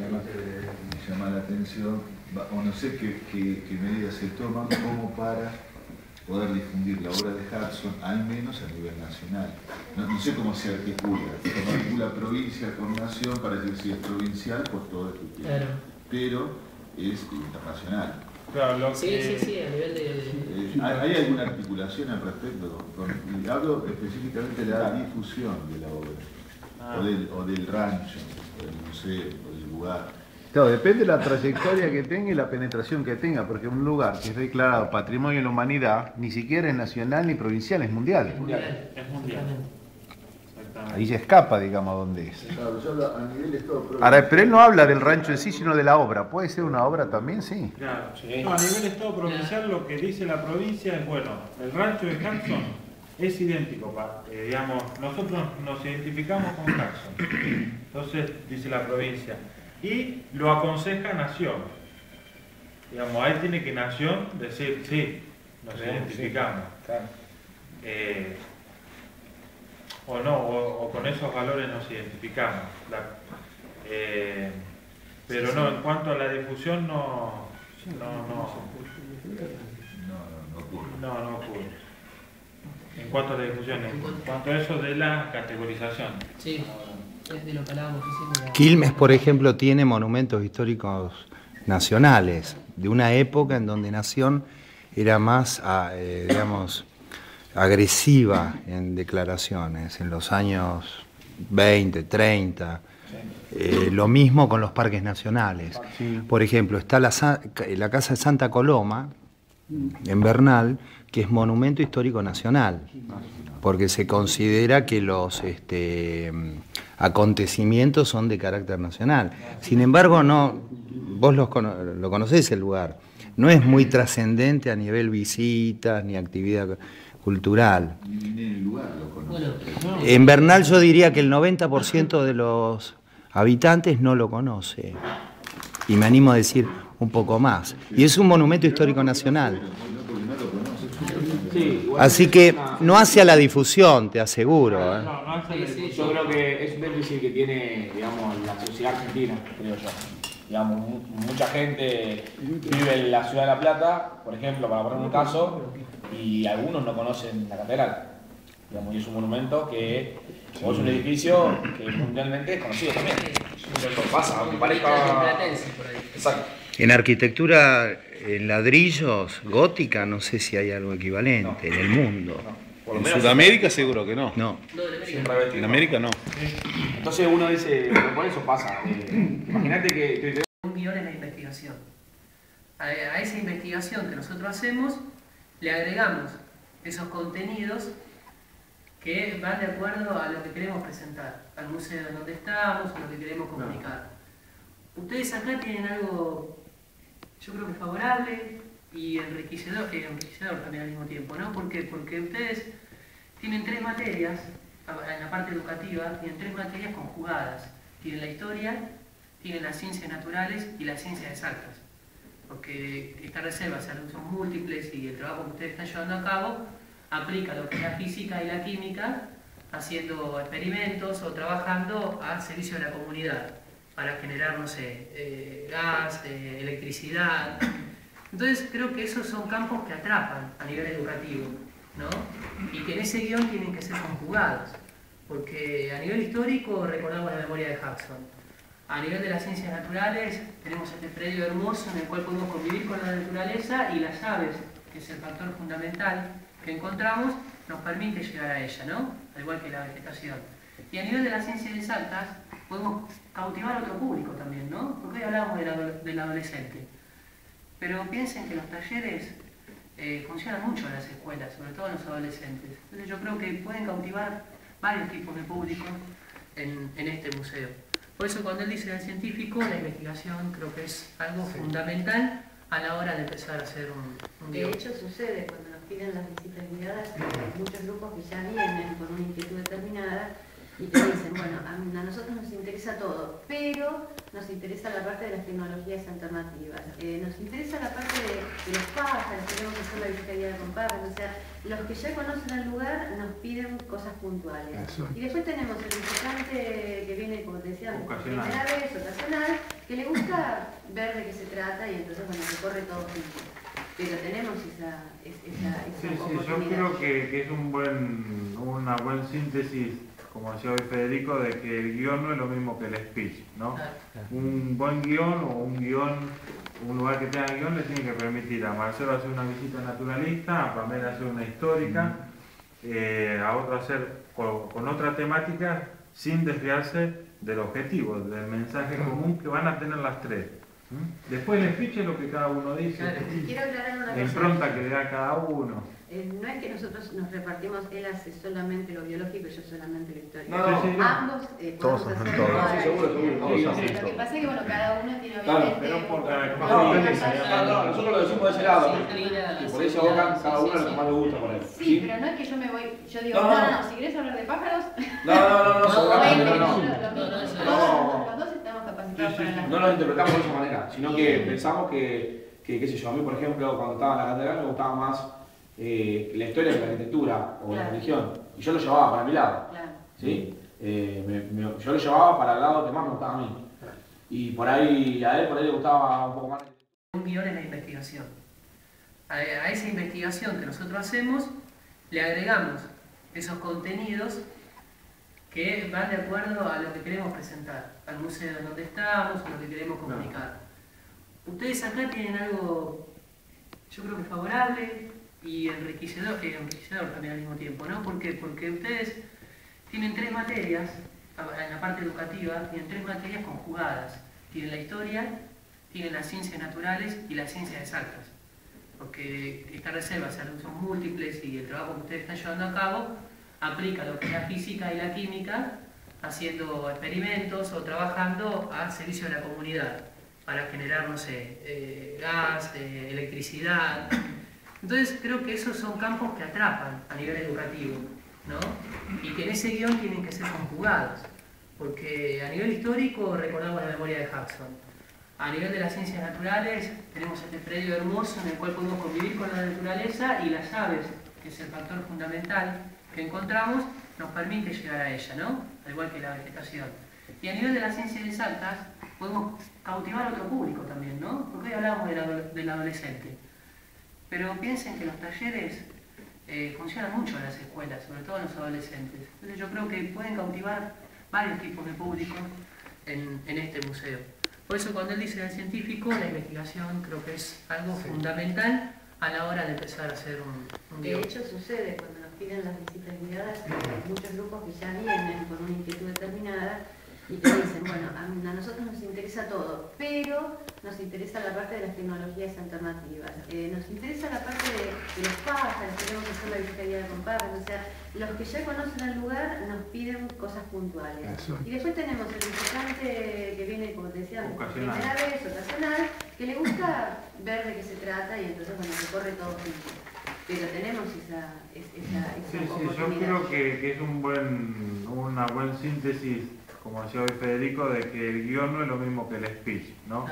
me llama la atención, o no sé qué medidas se toman como para poder difundir la obra de Hudson, al menos a nivel nacional. No sé cómo se articula provincia con nación, para decir si es provincial, pues todo esto tiene. Claro. Pero es internacional. Claro, sí, a nivel de... ¿Hay alguna articulación al respecto? Hablo específicamente de la difusión de la obra, o del rancho, o del museo, o del lugar. Claro, depende de la trayectoria que tenga y la penetración que tenga, porque un lugar que es declarado Patrimonio de la Humanidad ni siquiera es nacional ni provincial, es mundial. Es mundial. Ahí se escapa, digamos, dónde es. Claro, yo hablo a nivel de Estado. Ahora, pero él no habla del rancho en sí, sino de la obra. ¿Puede ser una obra también? Sí. Claro, sí. No, a nivel Estado provincial lo que dice la provincia es, bueno, el rancho de Hudson es idéntico, digamos, nosotros nos identificamos con Hudson. Entonces, dice la provincia. Y lo aconseja Nación. Digamos, ahí tiene que Nación decir, sí, nos identificamos. Sí, claro. O no, o con esos valores nos identificamos. Pero no, en cuanto a la difusión no ocurre. No ocurre. En cuanto a la difusión, en cuanto a eso de la categorización. Sí. Es de lo que hablábamos diciendo. Quilmes, por ejemplo, tiene monumentos históricos nacionales, de una época en donde Nación era más, digamos, agresiva en declaraciones, en los años 20, 30. Lo mismo con los parques nacionales. Por ejemplo, está la Casa de Santa Coloma, en Bernal, que es monumento histórico nacional, porque se considera que los acontecimientos son de carácter nacional. Sin embargo, no, vos lo conocés el lugar, no es muy trascendente a nivel visitas ni actividad cultural. En Bernal yo diría que el 90% de los habitantes no lo conoce, y me animo a decir un poco más. Y es un monumento histórico nacional. Así que no hace a la difusión, te aseguro. No hace a la difusión. Yo creo que es un déficit que tiene, digamos, la sociedad argentina, creo yo. Digamos, mucha gente vive en la ciudad de La Plata, por ejemplo, para poner un caso, y algunos no conocen la catedral. Digamos, y es un monumento que, es un edificio que mundialmente es conocido también. Eso pasa, aunque parezca... Exacto. En arquitectura, en ladrillos, gótica, no sé si hay algo equivalente en el mundo. En Sudamérica seguro que no. No. En América no. Entonces uno dice, por eso pasa. Imagínate que... Un guión en la investigación. A esa investigación que nosotros hacemos, le agregamos esos contenidos que van de acuerdo a lo que queremos presentar, al museo en donde estamos, a lo que queremos comunicar. Ustedes acá tienen algo, yo creo que favorable y enriquecedor también al mismo tiempo, ¿no? ¿Por qué? Porque ustedes tienen 3 materias, en la parte educativa, tienen 3 materias conjugadas. Tienen la historia, tienen las ciencias naturales y las ciencias exactas. Porque estas reservas son múltiples y el trabajo que ustedes están llevando a cabo aplica lo que es la física y la química, haciendo experimentos o trabajando al servicio de la comunidad para generar, no sé, gas, electricidad. Entonces creo que esos son campos que atrapan a nivel educativo, ¿no? Y que en ese guión tienen que ser conjugados, porque a nivel histórico recordamos la memoria de Hudson. A nivel de las ciencias naturales tenemos este predio hermoso en el cual podemos convivir con la naturaleza, y las aves, que es el factor fundamental que encontramos, nos permite llegar a ella, ¿no? Al igual que la vegetación. Y a nivel de las ciencias exactas podemos cautivar a otro público también, ¿no? Porque hoy hablamos del adolescente. Pero piensen que los talleres funcionan mucho en las escuelas, sobre todo en los adolescentes. Entonces yo creo que pueden cautivar varios tipos de públicos en este museo. Por eso cuando él dice del científico, la investigación creo que es algo fundamental a la hora de empezar a hacer un guión. De hecho sucede cuando nos piden las visitas guiadas, hay muchos grupos que ya vienen con una inquietud determinada y te dicen, bueno, a nosotros nos interesa todo, pero nos interesa la parte de las tecnologías alternativas, nos interesa la parte de los pájaros, tenemos que hacer la visita con pájaros, o sea, los que ya conocen el lugar nos piden cosas puntuales. Y después tenemos el visitante que viene, como te decía, por primera vez, ocasional, que le gusta ver de qué se trata y entonces, bueno, se corre todo junto. Pero tenemos esa oportunidad. Yo creo que es una buena síntesis, como decía hoy Federico, de que el guión no es lo mismo que el speech, ¿no? Un buen guión o un lugar que tenga guión le tiene que permitir a Marcelo hacer una visita naturalista, a Pamela hacer una histórica, a otro hacer con otra temática sin desviarse del objetivo, del mensaje común que van a tener las tres. Después el speech es lo que cada uno dice, claro, quiero aclarar una la cosa. impronta que le da cada uno. No es que nosotros nos repartimos, él hace solamente lo biológico y yo solamente lo histórico. No. Ambos Todos podemos son hacer todos. todas Sí, las- seguro, Lo que pasa es que bueno, cada uno tiene Claro, obviamente... pero por cada- No, nosotros lo decimos de ese lado. Que por ese boca cada uno lo que más le gusta por él. Sí, pero no es que yo me voy, yo digo, No, no, si querés hablar de pájaros, No, seguramente bueno, no. los dos estamos capacitados para las No lo interpretamos de esa manera, sino que pensamos que, qué sé yo, a mí por ejemplo cuando estaba en la catedral me gustaba más la historia de la arquitectura o la Claro. religión, y yo lo llevaba para mi lado, Claro. ¿sí? Yo lo llevaba para el lado que más me gustaba a mí, y por ahí a él por ahí le gustaba un poco más. Un guión en la investigación. A esa investigación que nosotros hacemos, le agregamos esos contenidos que van de acuerdo a lo que queremos presentar, al museo en donde estamos, a lo que queremos comunicar. Ustedes acá tienen algo, yo creo que favorable y enriquecedor también al mismo tiempo, ¿no? ¿Por qué? Porque ustedes tienen tres materias, en la parte educativa, tienen tres materias conjugadas. Tienen la historia, tienen las ciencias naturales y las ciencias exactas. Porque estas reservas son múltiples y el trabajo que ustedes están llevando a cabo aplica lo que es la física y la química, haciendo experimentos o trabajando al servicio de la comunidad para generar, no sé, gas, electricidad. Entonces creo que esos son campos que atrapan a nivel educativo, ¿no? Y que en ese guión tienen que ser conjugados, porque a nivel histórico recordamos la memoria de Hudson. A nivel de las ciencias naturales tenemos este predio hermoso en el cual podemos convivir con la naturaleza y las aves, que es el factor fundamental que encontramos, nos permite llegar a ella, ¿no? Al igual que la vegetación. Y a nivel de las ciencias exactas podemos cautivar a otro público también, ¿no? Porque hoy hablamos del adolescente. Pero piensen que los talleres funcionan mucho en las escuelas, sobre todo en los adolescentes. Entonces yo creo que pueden cautivar varios tipos de públicos en este museo. Por eso cuando él dice del científico, la investigación creo que es algo fundamental a la hora de empezar a hacer un De guión. hecho sucede cuando nos piden las visitas guiadas, hay muchos grupos que ya vienen con una inquietud determinada y te dicen, bueno, a nosotros nos interesa todo, pero nos interesa la parte de las tecnologías alternativas, nos interesa la parte de los pájaros, tenemos que hacer la visita guiada con pájaros, o sea, los que ya conocen el lugar nos piden cosas puntuales. Y después tenemos el visitante que viene, como te decía, por primera vez, ocasional, que le gusta ver de qué se trata y entonces, bueno, se corre todo junto. Pero tenemos esa oportunidad. Yo creo que es una buena síntesis, como decía hoy Federico, de que el guión no es lo mismo que el speech, ¿no?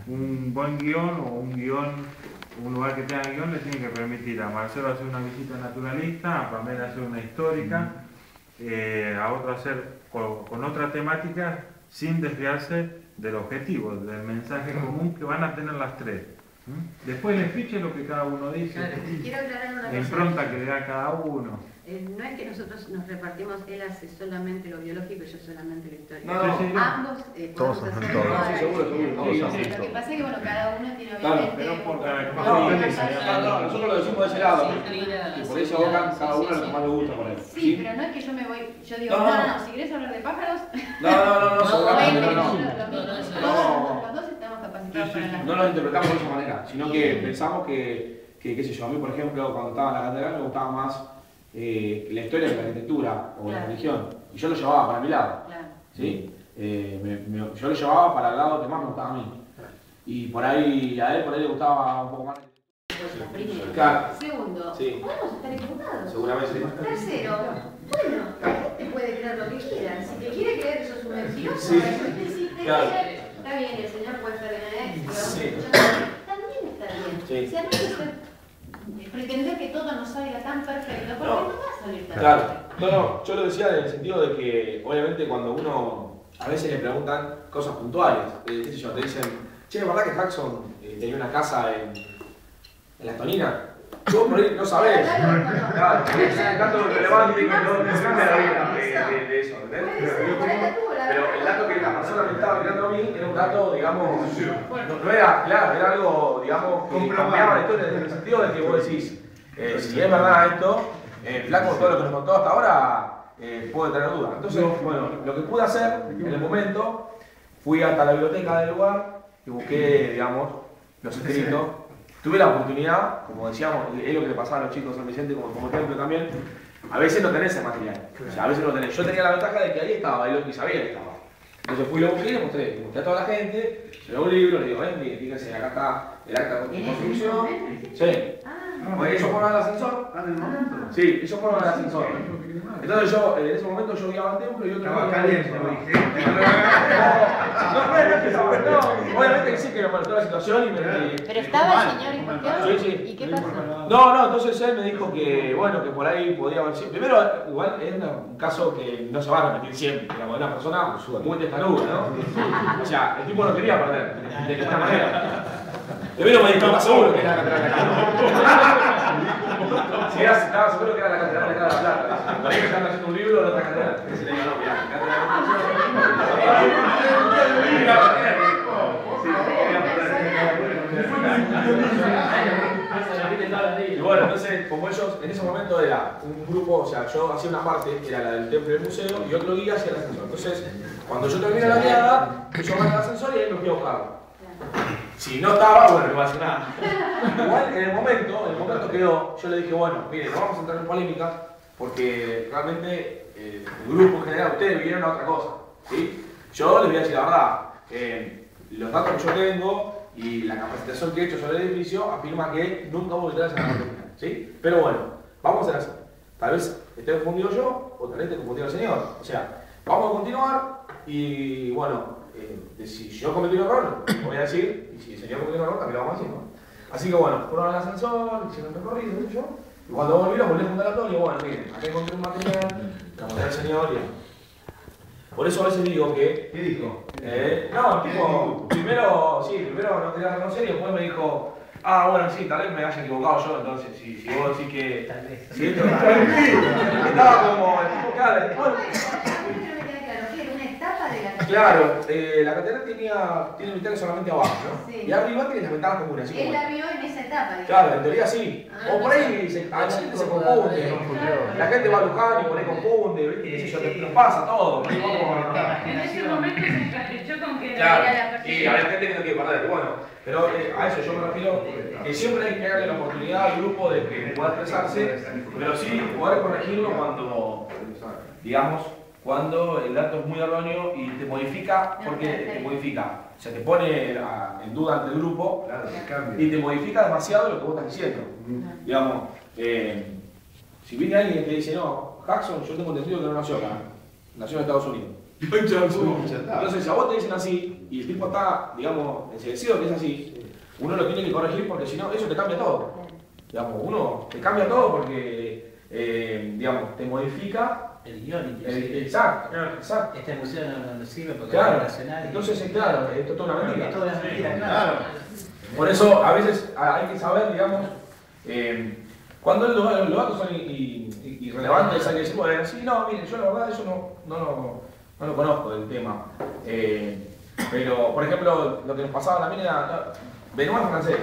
Un buen guión o un lugar que tenga guión le tiene que permitir a Marcelo hacer una visita naturalista, a Pamela hacer una histórica, a otro hacer con otra temática sin desviarse del objetivo, del mensaje común que van a tener las tres. Después el speech es lo que cada uno dice, Claro, quiero aclarar una la cosa. impronta que le da cada uno. No es que nosotros nos repartimos, él hace solamente lo biológico y yo solamente lo histórico. Ambos Todos podemos son hacer todos. todas las- seguro. Lo que pasa es que bueno, cada uno tiene obviamente... pero por cada- Nosotros lo decimos de ese lado. Que por ese boca cada uno lo que más le gusta por él. Sí, pero no es que yo me voy, yo digo, no, si querés hablar de pájaros, Seguramente bueno, no. los dos estamos capacitados para las... No lo interpretamos de esa manera, sino que pensamos que, qué sé yo, a mí por ejemplo cuando estaba en la catedral me gustaba más la historia de la arquitectura o la Claro. religión, y yo lo llevaba para mi lado, Claro. ¿sí? Yo lo llevaba para el lado que más me gustaba a mí, y por ahí a él por ahí le gustaba un poco más. Primero. Claro. Segundo, Sí. podemos estar equivocados. Seguramente. Tercero, bueno, la gente puede creer lo que quiera. estudioso. Sí, Claro. claro. Está bien, el señor puede estar en el éxito. Sí. También está bien. Sí. Si a veces pretender que todo nos salga tan perfecto, porque no va a salir tan Claro. perfecto. No, yo lo decía en el sentido de que, obviamente, cuando uno a veces le preguntan cosas puntuales, qué sé yo, te dicen, che, ¿verdad que Jackson tenía una casa en la Tonina? Vos por ahí no sabés. Claro, es un dato relevante que no te de la vida de eso, ¿entendés? Pero el dato que la persona me estaba mirando a mí era un dato, digamos, no era, claro, era algo, digamos, que cambiaba la historia en el sentido de que vos decís, si es verdad esto, flaco, todo lo que nos contó hasta ahora, puede tener dudas. Entonces, bueno, lo que pude hacer en el momento, fui hasta la biblioteca del lugar y busqué, digamos, los escritos. Tuve la oportunidad, como decíamos, es lo que le pasaba a los chicos de San Vicente como ejemplo también, a veces no tenés el material, o sea, a veces no tenés. Yo tenía la ventaja de que ahí estaba, ahí lo que sabía que estaba. Entonces fui y lo busqué y le mostré a toda la gente, se ve un libro, le digo, mire, fíjense, acá está el acta de construcción. Sí. Pues ellos fueron al ascensor. Ah, en el momento. Sí, ellos fueron al ascensor. Entonces yo, en ese momento yo guiaba al templo y otro Estaba caliente, lo dije. No, obviamente que sí que me molestó la situación y me... Pero estaba el señor inspector. Sí, sí. ¿Y qué pasó? No, entonces él me dijo que, bueno, que por ahí podía haber sido... Primero, igual es un caso que no se va a repetir siempre, digamos, una persona muy testaruda, ¿no? O sea, el tipo no quería perder, de ninguna manera. Primero me dijo, ¿estás seguro que era la catedral de Plata? Si estaba seguro que era la catedral de La Plata. Por ahí que están haciendo un libro de otra catedral. Y le digo, no, mirá, y bueno, entonces, como ellos, en ese momento era un grupo, o sea, yo hacía una parte, era la del templo y del museo, y otro guía hacía el ascensor. Entonces, cuando yo terminé la guiada, yo bajé al ascensor y ahí me fui a buscarlo. Si no estaba, bueno, no iba a hacer nada. Igual, en el momento quedó, yo le dije, bueno, mire, no vamos a entrar en polémica, porque realmente el grupo en general, ustedes vinieron a otra cosa, ¿sí? Yo les voy a decir la verdad, los datos que yo tengo y la capacitación que he hecho sobre el edificio afirma que nunca hubo literales en la parte final, ¿sí? Pero bueno, vamos a hacer así. Tal vez esté confundido yo, o tal vez esté confundido el señor. O sea, vamos a continuar y bueno, si yo cometí un error, lo voy a decir, y si el señor cometió un error, también lo vamos a decir, ¿no? Así que bueno, fueron al ascensor, hicieron el recorrido, ¿no? Yo. Y cuando volví, los volví a juntar a todos y digo, bueno, miren, acá encontré un material, la mostré al señor y... Por eso a veces digo que... ¿Qué dijo? No, tipo, primero no quería reconocer y después me dijo, ah, bueno, sí, tal vez me haya equivocado yo, entonces, si vos decís que... Tal vez. Sí, estaba como, el tipo, claro, después... Claro, la catedral tiene ventanas solamente abajo, ¿no? Sí. Y arriba tiene las ventanas comunes, así Él como... la vio en esa etapa, digamos. Claro, en teoría sí. Ah, O por ahí a la gente se confunde. La gente va a Luján y por ahí confunde, ¿viste? ¿Qué sé yo? Nos pasa todo. Por ahí vamos En ese momento se encaprichó con que Claro, no era la y hay gente que no quiere perder. Bueno, pero a eso yo me refiero que siempre hay que darle la oportunidad al grupo de que pueda expresarse, pero sí poder corregirlo cuando, digamos, cuando el dato es muy erróneo y te modifica, porque te modifica, o sea, te pone en duda ante el grupo Claro, se cambia. y te modifica demasiado lo que vos estás diciendo. Digamos, si viene alguien y te dice, no, Jackson, yo tengo entendido que no nació acá, nació en Estados Unidos. Entonces, si a vos te dicen así y el tipo está, digamos, enseguecido que es así, uno lo tiene que corregir porque si no, eso te cambia todo. Digamos, uno te cambia todo porque, digamos, te modifica. El guión, inclusive. Exacto. Este museo no sirve porque Claro. es nacional. Entonces, claro, esto es toda una mentira. Es toda una mentira, claro. Por eso, a veces hay que saber, digamos, cuando los datos son irrelevantes, hay que decir, bueno, sí, no, miren, yo la verdad eso no lo conozco del tema. Pero, por ejemplo, lo que nos pasaba también era, Benoit es francés.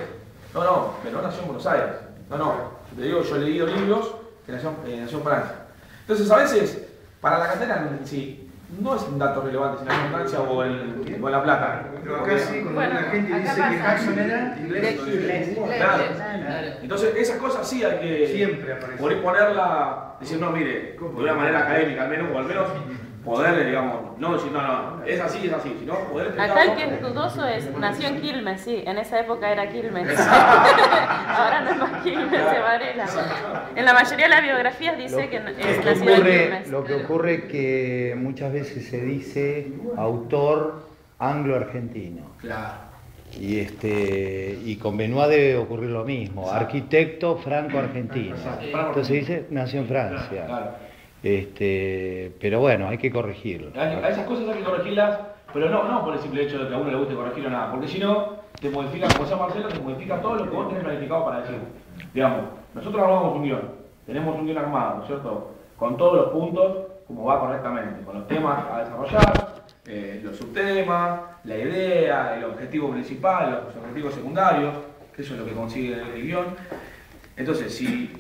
No, Benoit nació en Buenos Aires. No, te digo, yo he leído libros que nació en Francia. Entonces, a veces, para la catedral en sí, no es un dato relevante si nació en Francia o en La Plata. Pero acá sí, cuando Bueno, la gente acá dice que pasa. Jackson era inglés, Claro. Entonces, esas cosas sí hay que siempre aparece. ponerla, decir, no, mire, de una manera académica al menos, o al menos poder, digamos, no decir, no, es así, sino poder Acá el explicarlo. que es dudoso nació en Quilmes, sí, en esa época era Quilmes. Ahora no es más Quilmes, es Varela. En la mayoría de las biografías dice que es nacido en Quilmes. Lo que ocurre es que muchas veces se dice autor anglo-argentino. Claro. Y con Benoit debe ocurrir lo mismo, arquitecto franco-argentino. Entonces dice, nació en Francia. Claro. Pero bueno, hay que corregirlo. A esas cosas hay que corregirlas, pero no por el simple hecho de que a uno le guste corregir o nada, porque si no, te modifica, como decía Marcelo, te modifica todo lo que vos tenés planificado para decir. Digamos, nosotros armamos un guión, tenemos un guión armado, ¿no es cierto? Con todos los puntos, como va correctamente, con los temas a desarrollar, los subtemas, la idea, el objetivo principal, los objetivos secundarios, que eso es lo que consigue el guión. Entonces, si